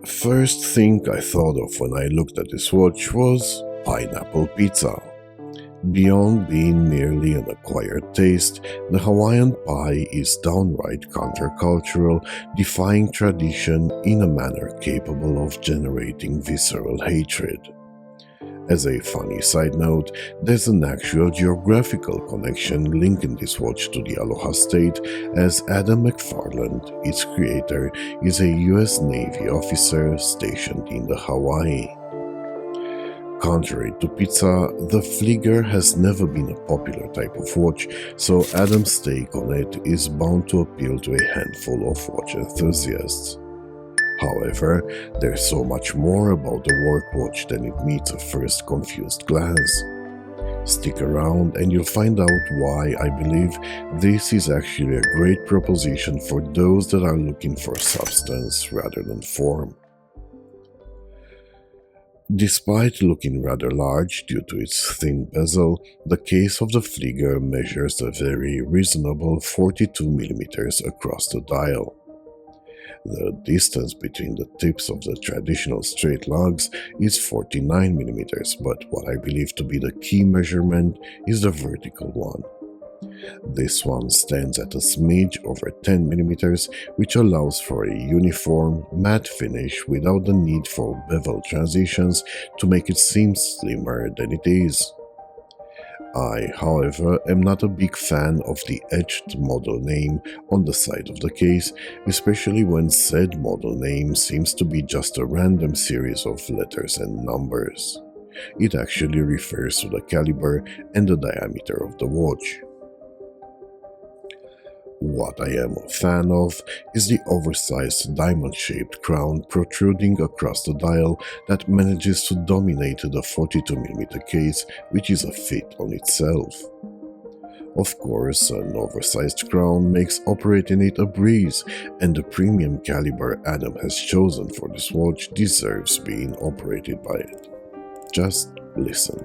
First thing I thought of when I looked at this watch was pineapple pizza. Beyond being merely an acquired taste, the Hawaiian pie is downright countercultural, defying tradition in a manner capable of generating visceral hatred. As a funny side note, there's an actual geographical connection linking this watch to the Aloha State, as Adam McFarland, its creator, is a US Navy officer stationed in the Hawaii. Contrary to pizza, the Flieger has never been a popular type of watch, so Adam's take on it is bound to appeal to a handful of watch enthusiasts. However, there's so much more about the work watch than it meets a first confused glance. Stick around and you'll find out why I believe this is actually a great proposition for those that are looking for substance rather than form. Despite looking rather large due to its thin bezel, the case of the Flieger measures a very reasonable 42mm across the dial. The distance between the tips of the traditional straight lugs is 49mm, but what I believe to be the key measurement is the vertical one. This one stands at a smidge over 10mm, which allows for a uniform, matte finish without the need for bevel transitions to make it seem slimmer than it is. I, however, am not a big fan of the etched model name on the side of the case, especially when said model name seems to be just a random series of letters and numbers. It actually refers to the caliber and the diameter of the watch. What I am a fan of is the oversized diamond-shaped crown protruding across the dial that manages to dominate the 42mm case, which is a feat on itself. Of course, an oversized crown makes operating it a breeze, and the premium caliber Adam has chosen for this watch deserves being operated by it. Just listen.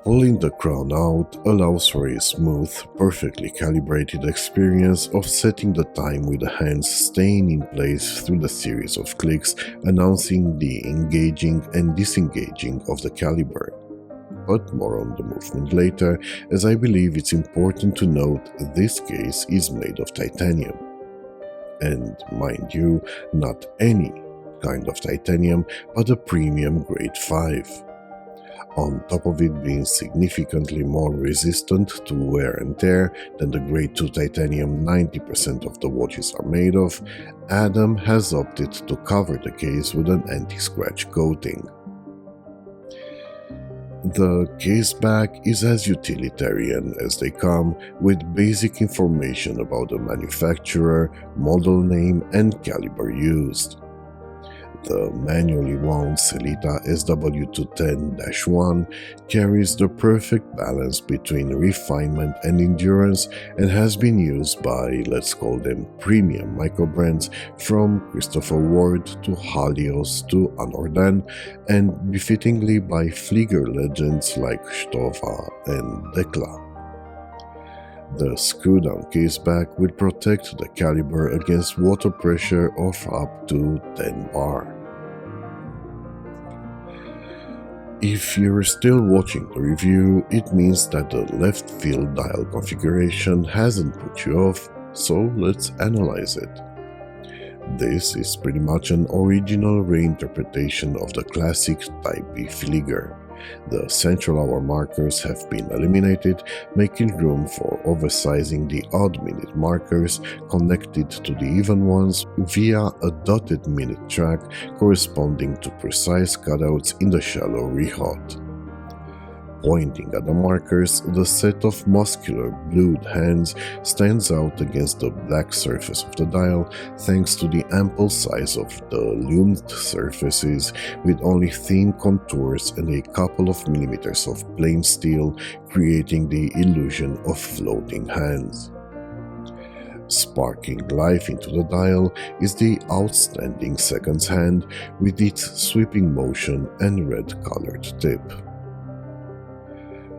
Pulling the crown out allows for a smooth, perfectly calibrated experience of setting the time with the hands staying in place through the series of clicks announcing the engaging and disengaging of the caliber. But more on the movement later, as I believe it's important to note this case is made of titanium. And mind you, not any kind of titanium, but a premium grade 5. On top of it being significantly more resistant to wear and tear than the grade 2 titanium 90% of the watches are made of, Adam has opted to cover the case with an anti-scratch coating. The case back is as utilitarian as they come, with basic information about the manufacturer, model name, and caliber used. The manually wound Sellita SW210-1 carries the perfect balance between refinement and endurance and has been used by, let's call them, premium microbrands from Christopher Ward to Halios to Anordan, and befittingly by Flieger legends like Stova and Dekla. The screw-down caseback will protect the caliber against water pressure of up to 10 bar. If you're still watching the review, it means that the left field dial configuration hasn't put you off, so let's analyze it. This is pretty much an original reinterpretation of the classic Type B Flieger. The central hour markers have been eliminated, making room for oversizing the odd minute markers connected to the even ones via a dotted minute track corresponding to precise cutouts in the shallow rehaut. Pointing at the markers, the set of muscular blued hands stands out against the black surface of the dial thanks to the ample size of the lumed surfaces with only thin contours and a couple of millimeters of plain steel, creating the illusion of floating hands. Sparking life into the dial is the outstanding seconds hand with its sweeping motion and red-colored tip.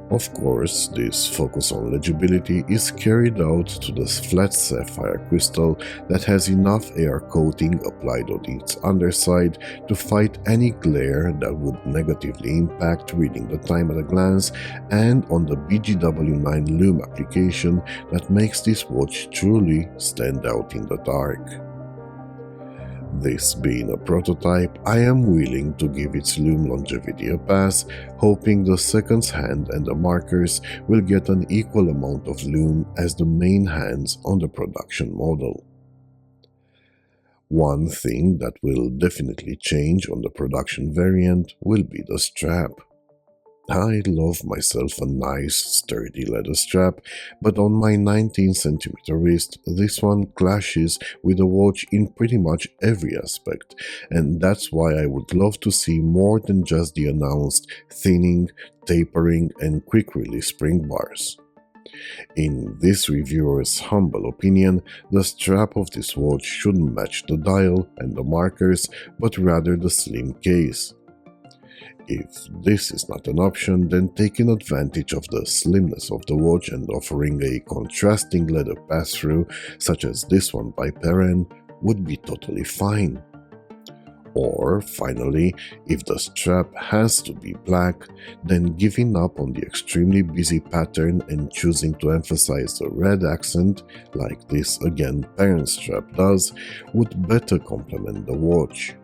Of course, this focus on legibility is carried out to the flat sapphire crystal that has enough air coating applied on its underside to fight any glare that would negatively impact reading the time at a glance, and on the BGW9 lume application that makes this watch truly stand out in the dark. This being a prototype, I am willing to give its lume longevity a pass, hoping the seconds hand and the markers will get an equal amount of lume as the main hands on the production model. One thing that will definitely change on the production variant will be the strap. I love myself a nice sturdy leather strap, but on my 19cm wrist, this one clashes with the watch in pretty much every aspect, and that's why I would love to see more than just the announced thinning, tapering, and quick release spring bars. In this reviewer's humble opinion, the strap of this watch shouldn't match the dial and the markers, but rather the slim case. If this is not an option, then taking advantage of the slimness of the watch and offering a contrasting leather pass-through, such as this one by Perrin, would be totally fine. Or, finally, if the strap has to be black, then giving up on the extremely busy pattern and choosing to emphasize the red accent, like this again Perrin strap does, would better complement the watch.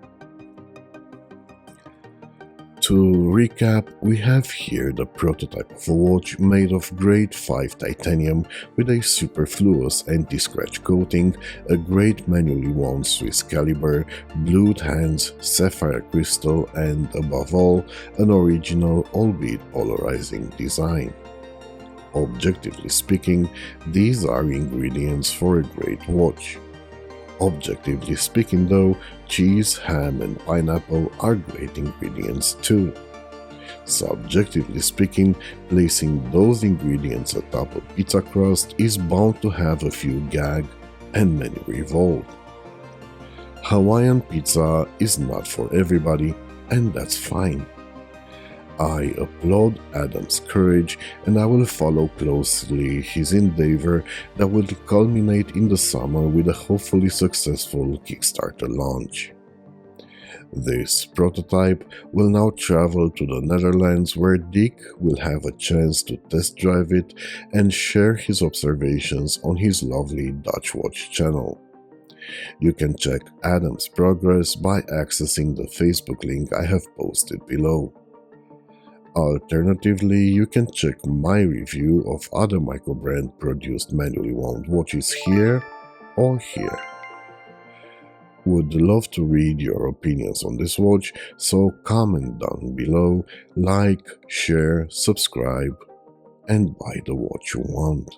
To recap, we have here the prototype of a watch made of grade 5 titanium with a superfluous anti-scratch coating, a great manually wound Swiss caliber, blued hands, sapphire crystal, and above all, an original albeit polarizing design. Objectively speaking, these are ingredients for a great watch. Objectively speaking though, cheese, ham and pineapple are great ingredients too. Subjectively speaking, placing those ingredients atop a pizza crust is bound to have a few gag and many revolt. Hawaiian pizza is not for everybody, and that's fine. I applaud Adam's courage, and I will follow closely his endeavor that will culminate in the summer with a hopefully successful Kickstarter launch. This prototype will now travel to the Netherlands, where Dick will have a chance to test drive it and share his observations on his lovely Dutch Watch channel. You can check Adam's progress by accessing the Facebook link I have posted below. Alternatively, you can check my review of other microbrand produced manually wound watches here or here. Would love to read your opinions on this watch, so comment down below, like, share, subscribe, and buy the watch you want.